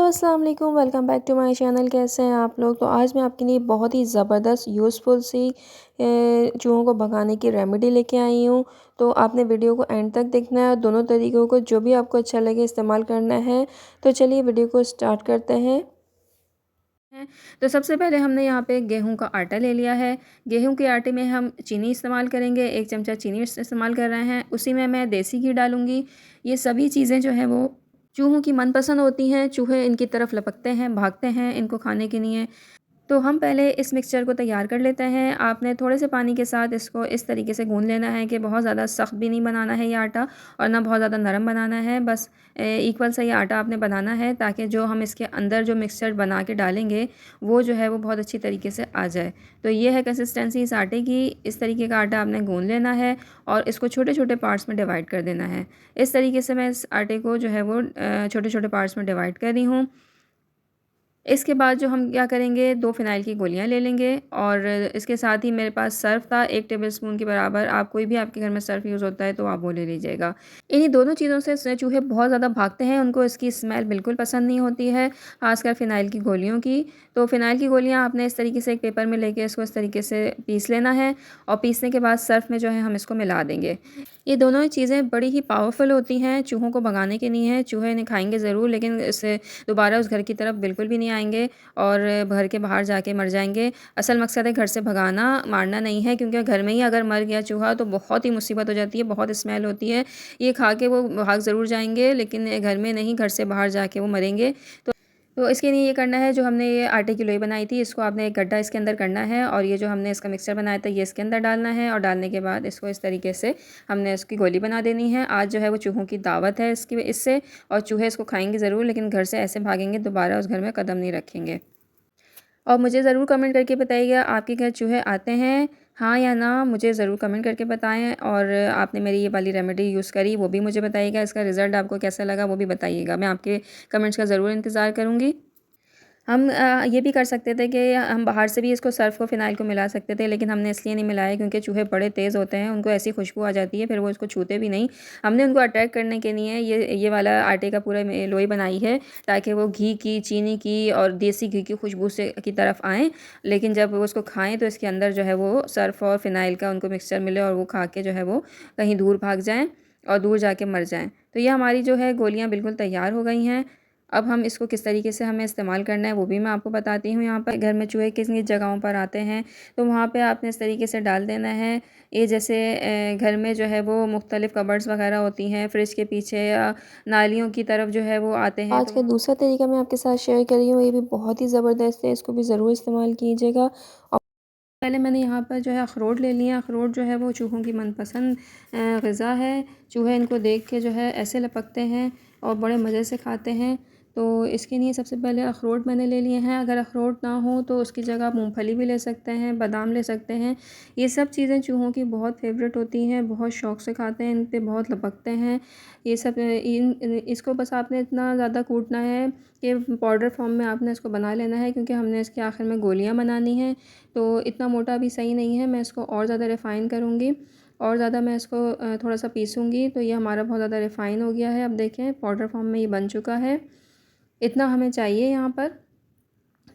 अस्सलाम वालेकुम, welcome back to my channel. कैसे हैं आप लोग। तो आज मैं आपके लिए बहुत ही ज़बरदस्त यूज़फुल सी चूहों को भगाने की रेमेडी लेके आई हूँ। तो आपने वीडियो को एंड तक देखना है और दोनों तरीक़ों को जो भी आपको अच्छा लगे इस्तेमाल करना है। तो चलिए वीडियो को स्टार्ट करते हैं। तो सबसे पहले हमने यहाँ पे गेहूं का आटा ले लिया है। गेहूं के आटे में हम चीनी इस्तेमाल करेंगे, 1 चमचा चीनी इस्तेमाल कर रहे हैं। उसी में मैं देसी घी डालूंगी। ये सभी चीज़ें जो है वो चूहों की मनपसंद होती हैं। चूहे इनकी तरफ लपकते हैं, भागते हैं इनको खाने के लिए। तो हम पहले इस मिक्सचर को तैयार कर लेते हैं। आपने थोड़े से पानी के साथ इसको इस तरीके से गूंद लेना है कि बहुत ज़्यादा सख्त भी नहीं बनाना है ये आटा और ना बहुत ज़्यादा नरम बनाना है। बस इक्वल सा ये आटा आपने बनाना है ताकि जो हम इसके अंदर जो मिक्सचर बना के डालेंगे वो जो है वो बहुत अच्छी तरीके से आ जाए। तो ये है कंसिस्टेंसी इस आटे की। इस तरीके का आटा आपने गूंद लेना है और इसको छोटे छोटे पार्ट्स में डिवाइड कर देना है। इस तरीके से मैं इस आटे को जो है वो छोटे छोटे पार्ट्स में डिवाइड कर रही हूँ। इसके बाद जो हम क्या करेंगे, 2 फ़िनाइल की गोलियां ले लेंगे और इसके साथ ही मेरे पास सर्फ़ था 1 टेबलस्पून के बराबर। आप कोई भी आपके घर में सर्फ़ यूज़ होता है तो आप वो ले लीजिएगा। इन्हीं दोनों चीज़ों से चूहे बहुत ज़्यादा भागते हैं, उनको इसकी स्मेल बिल्कुल पसंद नहीं होती है, ख़ासकर फ़िनाइल की गोलियों की। तो फ़िनाइल की गोलियाँ आपने इस तरीके से एक पेपर में लेके इसको इस तरीके से पीस लेना है और पीसने के बाद सर्फ़ में जो है हम इसको मिला देंगे। ये दोनों ही चीज़ें बड़ी ही पावरफुल होती हैं चूहों को भगाने के लिए हैं। चूहे इन्हें खाएंगे ज़रूर लेकिन इससे दोबारा उस घर की तरफ बिल्कुल भी नहीं आएंगे और घर के बाहर जाके मर जाएंगे। असल मकसद है घर से भगाना, मारना नहीं है, क्योंकि घर में ही अगर मर गया चूहा तो बहुत ही मुसीबत हो जाती है, बहुत स्मेल होती है। ये खा के वो भाग ज़रूर जाएंगे लेकिन घर में नहीं, घर से बाहर जाके वो मरेंगे। तो इसके लिए ये करना है, जो हमने ये आटे की लोई बनाई थी इसको आपने एक गड्ढा इसके अंदर करना है और ये जो हमने इसका मिक्सचर बनाया था ये इसके अंदर डालना है और डालने के बाद इसको इस तरीके से हमने इसकी गोली बना देनी है। आज जो है वो चूहों की दावत है इसकी इससे, और चूहे इसको खाएंगे ज़रूर लेकिन घर से ऐसे भागेंगे, दोबारा उस घर में कदम नहीं रखेंगे। और मुझे ज़रूर कमेंट करके बताइएगा आपके घर चूहे आते हैं, हाँ या ना, मुझे ज़रूर कमेंट करके बताएं। और आपने मेरी ये वाली रेमेडी यूज़ करी वो भी मुझे बताइएगा, इसका रिज़ल्ट आपको कैसा लगा वो भी बताइएगा। मैं आपके कमेंट्स का ज़रूर इंतज़ार करूँगी। हम ये भी कर सकते थे कि हम बाहर से भी इसको सर्फ़ को फ़िनाइल को मिला सकते थे, लेकिन हमने इसलिए नहीं मिलाया क्योंकि चूहे बड़े तेज़ होते हैं, उनको ऐसी खुशबू आ जाती है फिर वो इसको छूते भी नहीं। हमने उनको अटैक करने के लिए ये वाला आटे का पूरा लोई बनाई है ताकि वो घी की, चीनी की और देसी घी की खुशबू से की तरफ आएँ। लेकिन जब वो उसको खाएँ तो इसके अंदर जो है वो सर्फ़ और फ़िनाइल का उनको मिक्सचर मिले और वो खा के जो है वो कहीं दूर भाग जाएँ और दूर जाके मर जाएँ। तो ये हमारी जो है गोलियाँ बिल्कुल तैयार हो गई हैं। अब हम इसको किस तरीके से हमें इस्तेमाल करना है वो भी मैं आपको बताती हूँ। यहाँ पर घर में चूहे किस किस जगहों पर आते हैं तो वहाँ पे आपने इस तरीके से डाल देना है। ये जैसे घर में जो है वो मुख्तलिफ़ कबर्ड्स वगैरह होती हैं, फ्रिज के पीछे या नालियों की तरफ जो है वो आते हैं। आज का दूसरा तरीका मैं आपके साथ शेयर कर रही हूँ, ये भी बहुत ही ज़बरदस्त है, इसको भी ज़रूर इस्तेमाल कीजिएगा। और पहले मैंने यहाँ पर जो है अखरोट ले लिया। अखरोट जो है वो चूहों की मनपसंद ग़िज़ा है। चूहे इनको देख के जो है ऐसे लपकते हैं और बड़े मज़े से खाते हैं। तो इसके लिए सबसे पहले अखरोट मैंने ले लिए हैं। अगर अखरोट ना हो तो उसकी जगह आप मूंगफली भी ले सकते हैं, बादाम ले सकते हैं। ये सब चीज़ें चूहों की बहुत फेवरेट होती हैं, बहुत शौक़ से खाते हैं, इन पे बहुत लपकते हैं। ये सब इसको बस आपने इतना ज़्यादा कूटना है कि पाउडर फॉर्म में आपने इसको बना लेना है, क्योंकि हमने इसके आखिर में गोलियाँ बनानी हैं। तो इतना मोटा भी सही नहीं है, मैं इसको और ज़्यादा रिफ़ाइन करूँगी और ज़्यादा मैं इसको थोड़ा सा पीसूँगी। तो ये हमारा बहुत ज़्यादा रिफ़ाइन हो गया है। अब देखें पाउडर फॉर्म में ये बन चुका है, इतना हमें चाहिए यहाँ पर।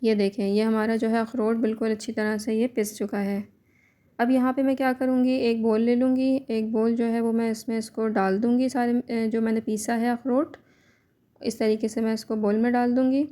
ये देखें ये हमारा जो है अखरोट बिल्कुल अच्छी तरह से ये पिस चुका है। अब यहाँ पे मैं क्या करूँगी, एक बोल ले लूँगी। एक बोल जो है वो मैं इसमें इसको डाल दूँगी सारे जो मैंने पीसा है अखरोट, इस तरीके से मैं इसको बोल में डाल दूँगी।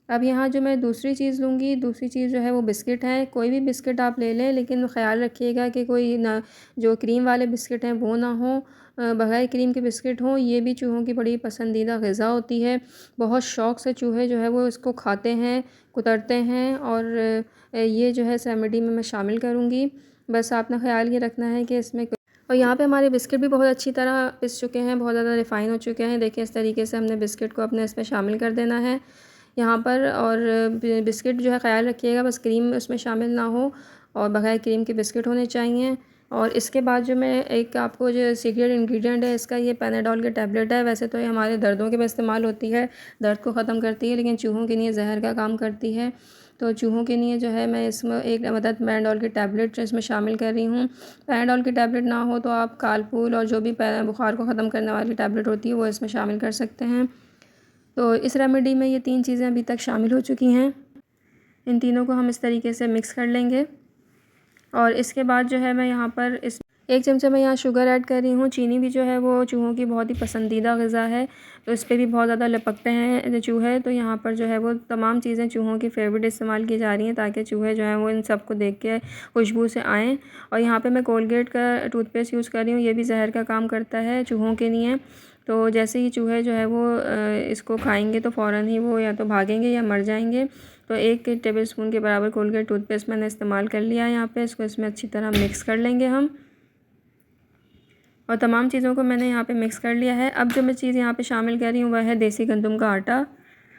अब यहाँ जो मैं दूसरी चीज़ लूँगी, दूसरी चीज़ जो है वो बिस्किट है। कोई भी बिस्किट आप ले लें लेकिन ख़्याल रखिएगा कि कोई ना जो क्रीम वाले बिस्किट हैं वो ना हो, बग़ैर क्रीम के बिस्किट हों। ये भी चूहों की बड़ी पसंदीदा ग़िज़ा होती है। बहुत शौक़ से चूहे जो है वो इसको खाते हैं, कुतरते हैं और ये जो है इस रेमेडी में मैं शामिल करूँगी। बस आपने ख़्याल ये रखना है कि इसमें और यहाँ पे हमारे बिस्किट भी बहुत अच्छी तरह पिस चुके हैं, बहुत ज़्यादा रिफ़ाइन हो चुके हैं। देखिए इस तरीके से हमने बिस्किट को अपने इसमें शामिल कर देना है यहाँ पर। और बिस्किट जो है ख़्याल रखिएगा बस क्रीम उसमें शामिल ना हो और बग़ैर क्रीम के बिस्किट होने चाहिए। और इसके बाद जो मैं एक आपको जो सीक्रेट इंग्रेडिएंट है इसका, ये पैनाडोल की टैबलेट है। वैसे तो ये हमारे दर्दों के में इस्तेमाल होती है, दर्द को ख़त्म करती है, लेकिन चूहों के लिए जहर का काम करती है। तो चूहों के लिए जो है मैं इसमें एक मदद पैनाडोल की टैबलेट इसमें शामिल कर रही हूँ। पैनाडोल की टैबलेट ना हो तो आप कालपूल और जो भी बुखार को ख़त्म करने वाली टैबलेट होती है वो इसमें शामिल कर सकते हैं। तो इस रेमेडी में ये 3 चीज़ें अभी तक शामिल हो चुकी हैं। इन तीनों को हम इस तरीके से मिक्स कर लेंगे और इसके बाद जो है मैं यहाँ पर इस 1 चमचा मैं यहाँ शुगर ऐड कर रही हूँ। चीनी भी जो है वो चूहों की बहुत ही पसंदीदा ग़िज़ा है, तो इस पे भी बहुत ज़्यादा लपकते हैं चूहे। तो यहाँ पर जो है वो तमाम चीज़ें चूहों की फ़ेवरेट इस्तेमाल की जा रही हैं ताकि चूहे जो हैं वो इन सब को देख के खुशबू से आएँ। और यहाँ पे मैं कोलगेट का टूथपेस्ट यूज़ कर रही हूँ, ये भी ज़हर का काम करता है चूहों के लिए। तो जैसे ही चूहे जो है वो इसको खाएँगे तो फ़ौरन ही वो या तो भागेंगे या मर जाएँगे। तो 1 टेबलस्पून के बराबर कोलगेट टूथपेस्ट मैंने इस्तेमाल कर लिया है यहाँ पे। इसको इसमें अच्छी तरह मिक्स कर लेंगे हम और तमाम चीज़ों को मैंने यहाँ पे मिक्स कर लिया है। अब जो मैं चीज़ यहाँ पे शामिल कर रही हूँ वह है देसी गंदम का आटा।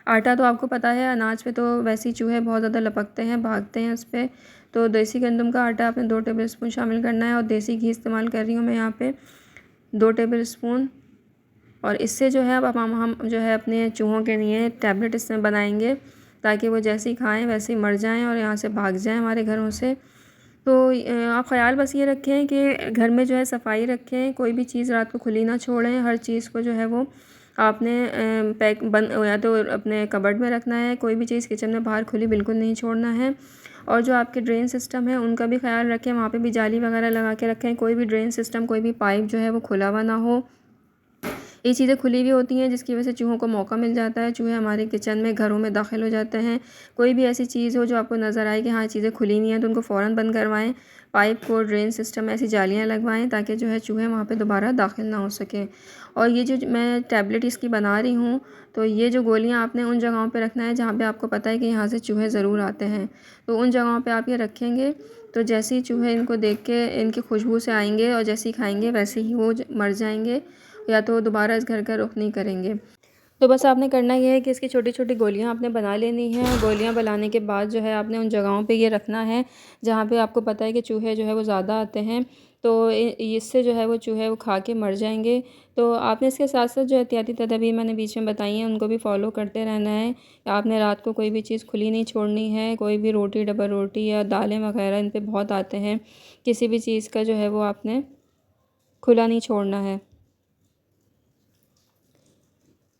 आटा तो आपको पता है अनाज पे तो वैसे ही चूहे बहुत ज़्यादा लपकते हैं, भागते हैं उस पर। तो देसी गंदम का आटा आपने 2 टेबलस्पून शामिल करना है और देसी घी इस्तेमाल कर रही हूँ मैं यहाँ पे 2 टेबलस्पून। और इससे जो है अब हम जो है अपने चूहों के लिए टैबलेट इसमें बनाएंगे ताकि वो जैसे ही खाएँ वैसे ही मर जाएँ और यहाँ से भाग जाएँ हमारे घरों से। तो आप ख़याल बस ये रखें कि घर में जो है सफाई रखें, कोई भी चीज़ रात को खुली ना छोड़ें। हर चीज़ को जो है वो आपने पैक बंद या तो अपने कबर्ड में रखना है, कोई भी चीज़ किचन में बाहर खुली बिल्कुल नहीं छोड़ना है। और जो आपके ड्रेन सिस्टम है उनका भी ख्याल रखें, वहाँ पे भी जाली वगैरह लगा के रखें। कोई भी ड्रेन सिस्टम, कोई भी पाइप जो है वो खुला हुआ ना हो। ये चीज़ें खुली हुई होती हैं जिसकी वजह से चूहों को मौका मिल जाता है, चूहे हमारे किचन में, घरों में दाखिल हो जाते हैं। कोई भी ऐसी चीज़ हो जो आपको नज़र आए कि हाँ चीज़ें खुली नहीं हैं तो उनको फ़ौरन बंद करवाएं। पाइप को, ड्रेन सिस्टम में ऐसी जालियाँ लगवाएं ताकि जो है चूहे वहाँ पे दोबारा दाखिल ना हो सकें। और ये जो मैं टैबलेट इसकी बना रही हूँ, तो ये जो गोलियाँ आपने उन जगहों पर रखना है जहाँ पर आपको पता है कि यहाँ से चूहे ज़रूर आते हैं। तो उन जगहों पर आप ये रखेंगे तो जैसे ही चूहे इनको देख के इनकी खुशबू से आएंगे और जैसे ही खाएंगे वैसे ही वो मर जाएंगे या तो दोबारा इस घर का रुख नहीं करेंगे। तो बस आपने करना ये है कि इसकी छोटी-छोटी गोलियाँ आपने बना लेनी है और गोलियाँ बनाने के बाद जो है आपने उन जगहों पे ये रखना है जहाँ पे आपको पता है कि चूहे जो है वो ज़्यादा आते हैं। तो इससे जो है वो चूहे वो खा के मर जाएँगे। तो आपने इसके साथ-साथ जो एहतियाती तदबीर मैंने बीच में बताई हैं उनको भी फ़ॉलो करते रहना है। आपने रात को कोई भी चीज़ खुली नहीं छोड़नी है, कोई भी रोटी, डबल रोटी या दालें वग़ैरह इन पे बहुत आते हैं। किसी भी चीज़ का जो है वो आपने खुला नहीं छोड़ना है।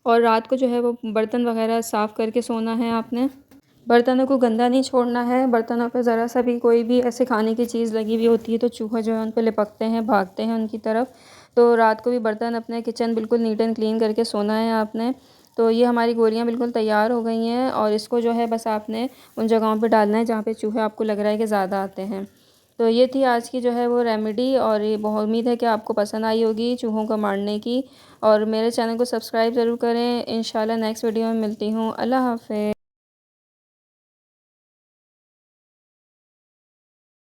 और रात को जो है वो बर्तन वगैरह साफ़ करके सोना है आपने। बर्तनों को गंदा नहीं छोड़ना है। बर्तनों पे ज़रा सा भी कोई भी ऐसे खाने की चीज़ लगी हुई होती है तो चूहा जो है उन पे लिपकते हैं, भागते हैं उनकी तरफ। तो रात को भी बर्तन अपने किचन बिल्कुल नीट एंड क्लीन करके सोना है आपने। तो ये हमारी गोलियाँ बिल्कुल तैयार हो गई हैं और इसको जो है बस आपने उन जगहों पे डालना है जहाँ पे चूहे आपको लग रहा है कि ज़्यादा आते हैं। तो ये थी आज की जो है वो रेमेडी और ये बहुत उम्मीद है कि आपको पसंद आई होगी चूहों को मारने की। और मेरे चैनल को सब्सक्राइब ज़रूर करें। इंशाल्लाह नेक्स्ट वीडियो में मिलती हूँ। अल्लाह हाफ़िज़।